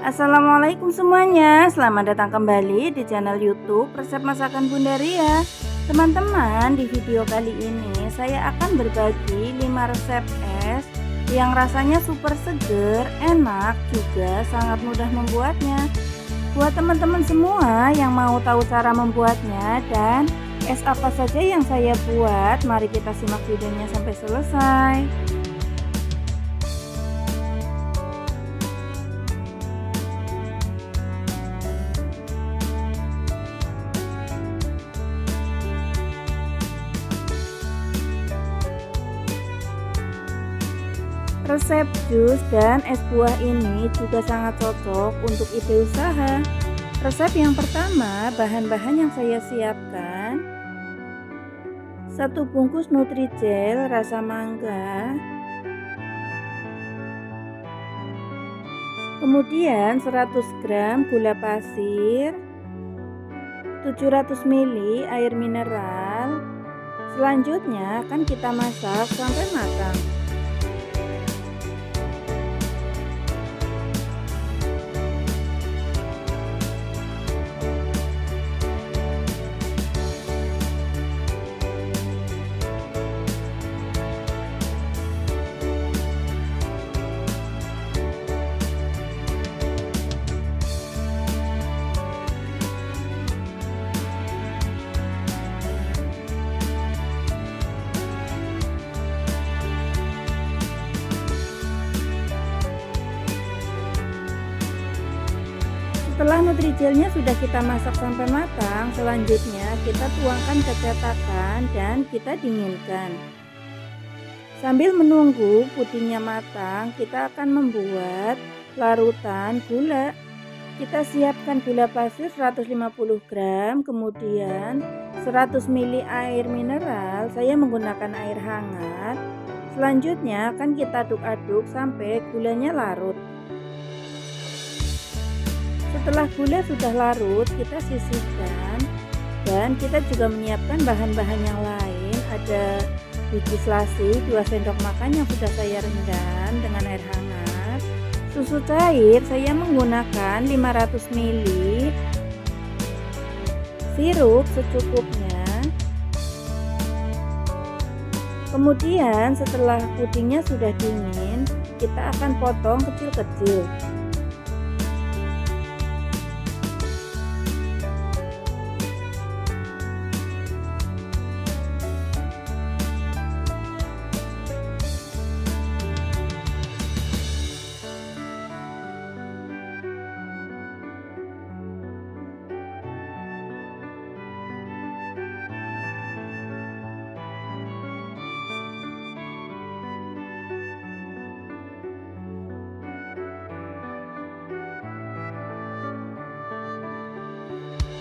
Assalamualaikum semuanya, selamat datang kembali di channel YouTube Resep Masakan Bunda Ria. Teman-teman, di video kali ini saya akan berbagi 5 resep es yang rasanya super seger, enak, juga sangat mudah membuatnya. Buat teman-teman semua yang mau tahu cara membuatnya dan es apa saja yang saya buat, mari kita simak videonya sampai selesai. Resep jus dan es buah ini juga sangat cocok untuk ide usaha. Resep yang pertama, bahan-bahan yang saya siapkan: 1 bungkus Nutrijel rasa mangga, kemudian 100 gram gula pasir, 700 ml air mineral. Selanjutnya akan kita masak sampai matang. Setelah nutrijelnya sudah kita masak sampai matang, selanjutnya kita tuangkan ke cetakan dan kita dinginkan. Sambil menunggu pudingnya matang, kita akan membuat larutan gula. Kita siapkan gula pasir 150 gram, kemudian 100 ml air mineral. Saya menggunakan air hangat. Selanjutnya akan kita aduk-aduk sampai gulanya larut. Setelah gula sudah larut, kita sisihkan dan kita juga menyiapkan bahan-bahan yang lain. Ada biji selasi 2 sendok makan yang sudah saya rendam dengan air hangat. Susu cair saya menggunakan 500 ml. Sirup secukupnya. Kemudian setelah pudingnya sudah dingin, kita akan potong kecil-kecil.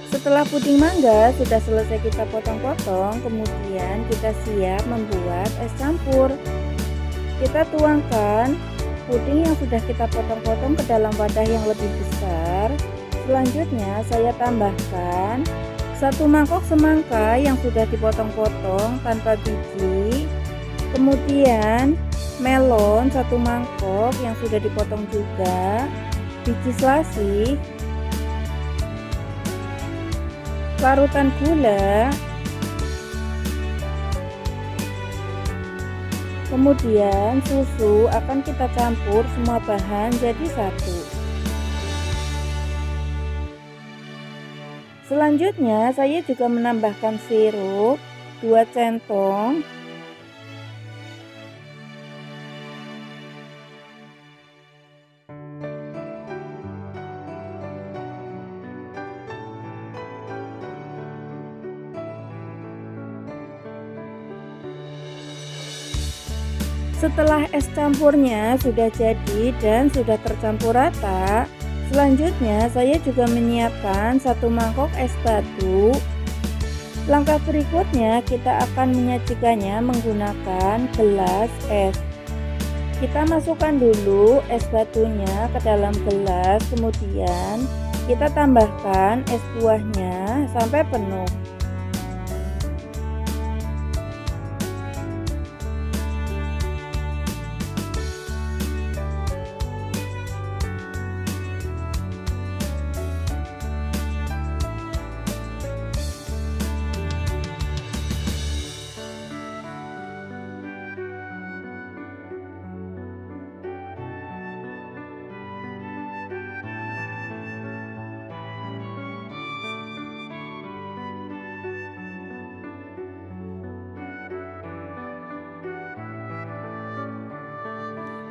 Setelah puding mangga sudah selesai kita potong-potong, kemudian kita siap membuat es campur. Kita tuangkan puding yang sudah kita potong-potong ke dalam wadah yang lebih besar. Selanjutnya saya tambahkan 1 mangkok semangka yang sudah dipotong-potong tanpa biji, kemudian melon 1 mangkok yang sudah dipotong juga, biji selasi, larutan gula, kemudian susu akan kita campur semua bahan jadi satu. Selanjutnya saya juga menambahkan sirup 2 centong, Setelah es campurnya sudah jadi dan sudah tercampur rata, selanjutnya saya juga menyiapkan 1 mangkok es batu. Langkah berikutnya kita akan menyajikannya menggunakan gelas es. Kita masukkan dulu es batunya ke dalam gelas, kemudian kita tambahkan es buahnya sampai penuh.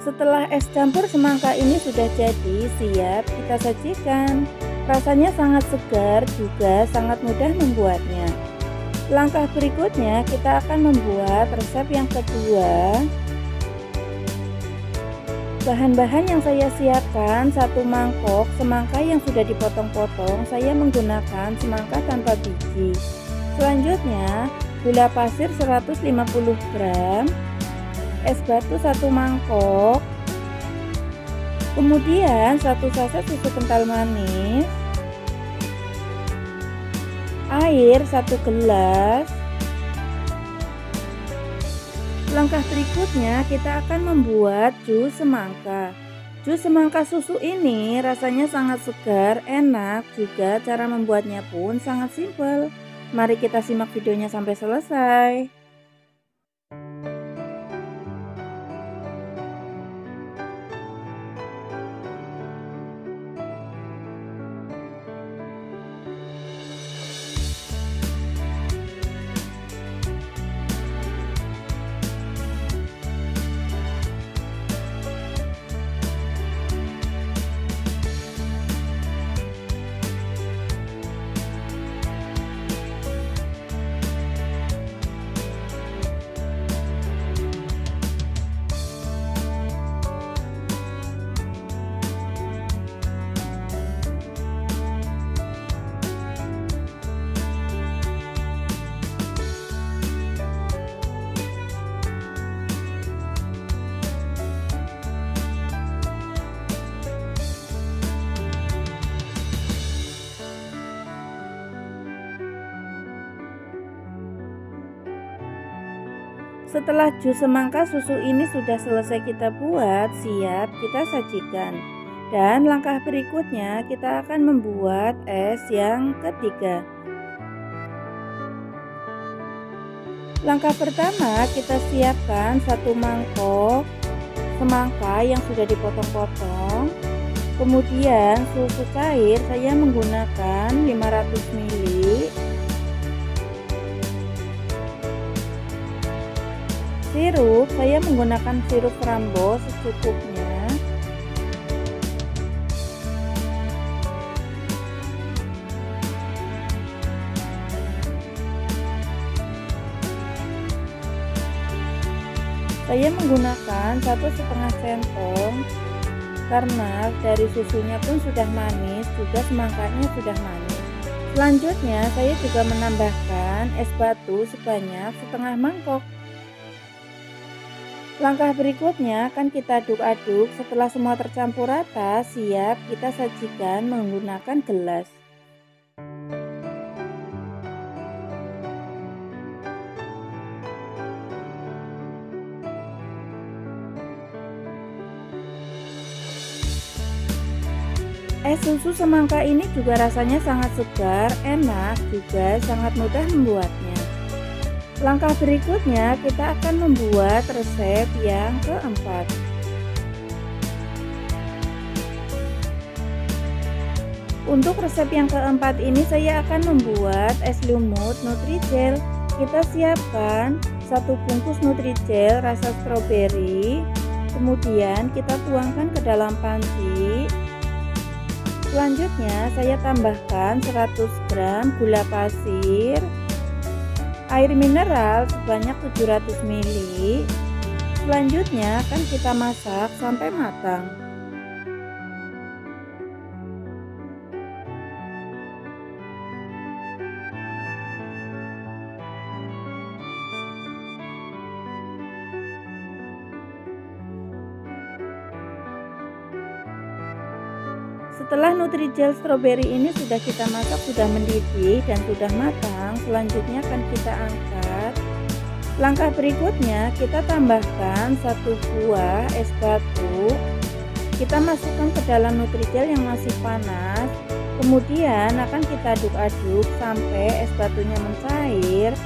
Setelah es campur semangka ini sudah jadi, siap kita sajikan. Rasanya sangat segar, juga sangat mudah membuatnya. Langkah berikutnya kita akan membuat resep yang kedua. Bahan-bahan yang saya siapkan: 1 mangkok semangka yang sudah dipotong-potong, saya menggunakan semangka tanpa biji. Selanjutnya gula pasir 150 gram, es batu 1 mangkok, kemudian 1 saset susu kental manis, air 1 gelas. Langkah berikutnya kita akan membuat jus semangka. Jus semangka susu ini rasanya sangat segar, enak, juga cara membuatnya pun sangat simpel. Mari kita simak videonya sampai selesai. Setelah jus semangka susu ini sudah selesai kita buat, siap kita sajikan. Dan langkah berikutnya kita akan membuat es yang ketiga. Langkah pertama kita siapkan 1 mangkok semangka yang sudah dipotong-potong. Kemudian susu cair saya menggunakan 500 ml. Sirup saya menggunakan sirup Rambo secukupnya. Saya menggunakan 1,5 sendok karena dari susunya pun sudah manis, juga semangkanya sudah manis. Selanjutnya saya juga menambahkan es batu sebanyak setengah mangkok. Langkah berikutnya akan kita aduk-aduk. Setelah semua tercampur rata, siap kita sajikan menggunakan gelas. Es susu semangka ini juga rasanya sangat segar, enak, juga sangat mudah membuatnya. Langkah berikutnya kita akan membuat resep yang keempat. Untuk resep yang keempat ini saya akan membuat es lumut Nutrijel. Kita siapkan 1 bungkus Nutrijel rasa stroberi, kemudian kita tuangkan ke dalam panci. Selanjutnya saya tambahkan 100 gram gula pasir, air mineral sebanyak 700 ml. Selanjutnya akan kita masak sampai matang. Setelah Nutrijel stroberi ini sudah kita masak, sudah mendidih dan sudah matang, selanjutnya akan kita angkat. Langkah berikutnya kita tambahkan 1 buah es batu. Kita masukkan ke dalam Nutrijel yang masih panas. Kemudian akan kita aduk-aduk sampai es batunya mencair.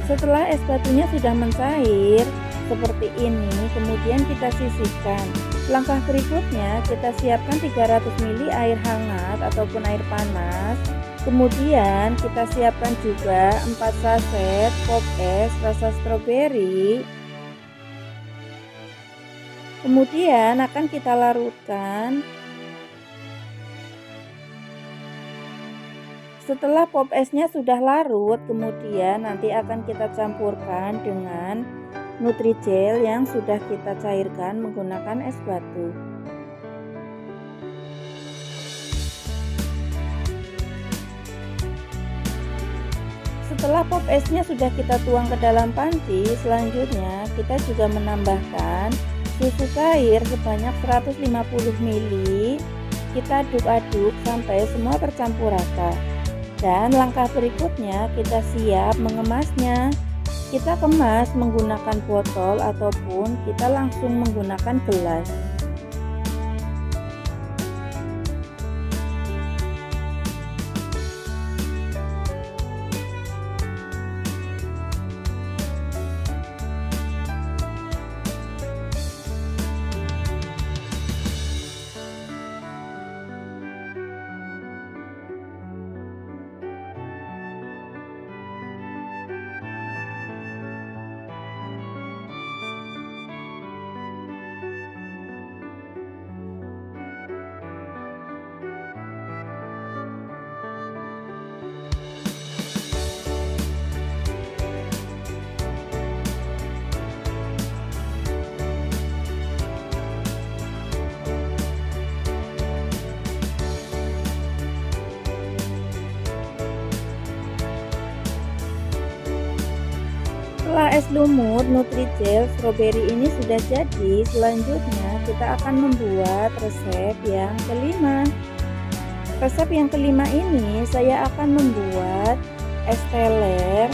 Setelah es batunya sudah mencair seperti ini, kemudian kita sisihkan. Langkah berikutnya kita siapkan 300 ml air hangat ataupun air panas. Kemudian kita siapkan juga 4 saset pop es rasa stroberi. Kemudian akan kita larutkan. Setelah pop esnya sudah larut, kemudian nanti akan kita campurkan dengan Nutrijel yang sudah kita cairkan menggunakan es batu. Setelah pop esnya sudah kita tuang ke dalam panci, selanjutnya kita juga menambahkan susu cair sebanyak 150 ml. Kita aduk-aduk sampai semua tercampur rata. Dan langkah berikutnya kita siap mengemasnya. Kita kemas menggunakan botol ataupun kita langsung menggunakan gelas. Setelah es lumut Nutrijel stroberi ini sudah jadi, selanjutnya kita akan membuat resep yang kelima. Resep yang kelima ini saya akan membuat es teler.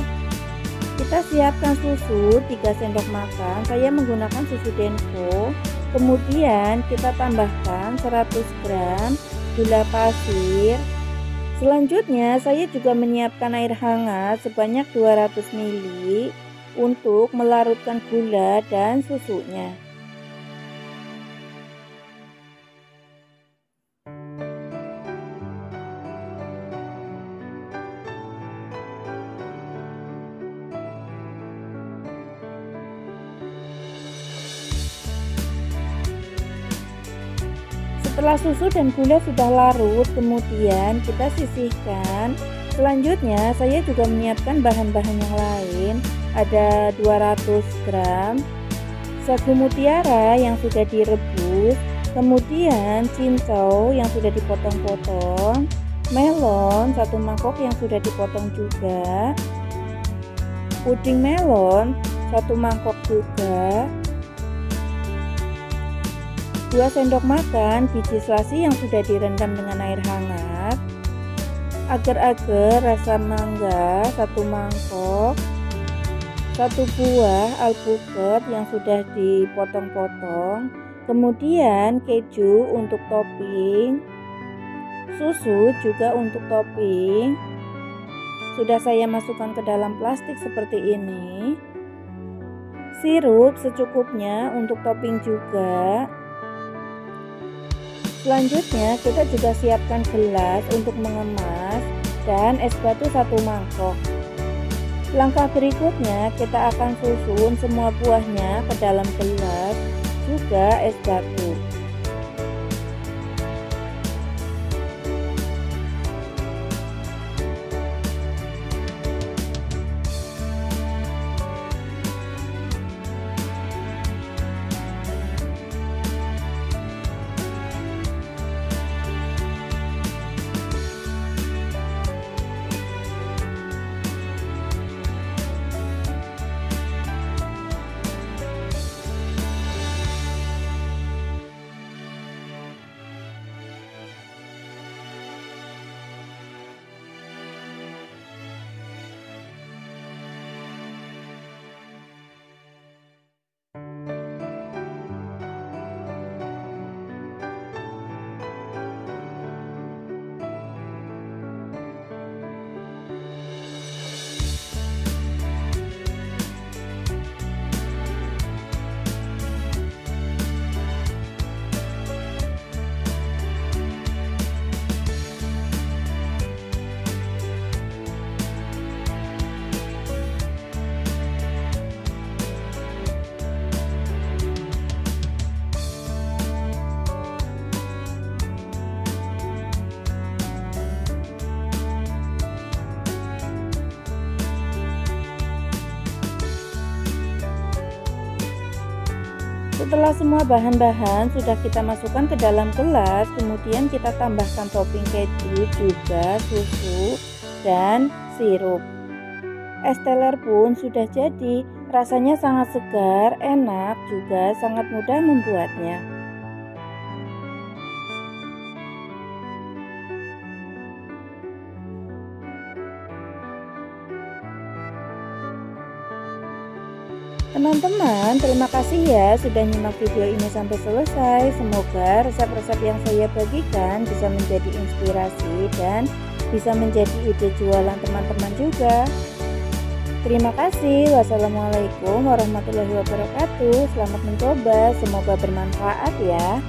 Kita siapkan susu 3 sendok makan, saya menggunakan susu Denko. Kemudian kita tambahkan 100 gram gula pasir. Selanjutnya saya juga menyiapkan air hangat sebanyak 200 ml untuk melarutkan gula dan susunya. Setelah susu dan gula sudah larut, kemudian kita sisihkan. Selanjutnya saya juga menyiapkan bahan-bahan yang lain. Ada 200 gram sagu mutiara yang sudah direbus, kemudian cincau yang sudah dipotong-potong, melon 1 mangkok yang sudah dipotong juga, puding melon 1 mangkok juga, 2 sendok makan biji selasi yang sudah direndam dengan air hangat, agar-agar rasa mangga 1 mangkok, 1 buah alpukat yang sudah dipotong-potong, kemudian keju untuk topping, susu juga untuk topping. Sudah saya masukkan ke dalam plastik seperti ini. Sirup secukupnya untuk topping juga. Selanjutnya kita juga siapkan gelas untuk mengemas dan es batu 1 mangkok. Langkah berikutnya kita akan susun semua buahnya ke dalam gelas juga es batu. Setelah semua bahan-bahan sudah kita masukkan ke dalam gelas, kemudian kita tambahkan topping keju, juga susu dan sirup. Es teler pun sudah jadi, rasanya sangat segar, enak, juga sangat mudah membuatnya. Teman-teman, terima kasih ya sudah nyimak video ini sampai selesai. Semoga resep-resep yang saya bagikan bisa menjadi inspirasi dan bisa menjadi ide jualan teman-teman juga. Terima kasih. Wassalamualaikum warahmatullahi wabarakatuh. Selamat mencoba, semoga bermanfaat ya.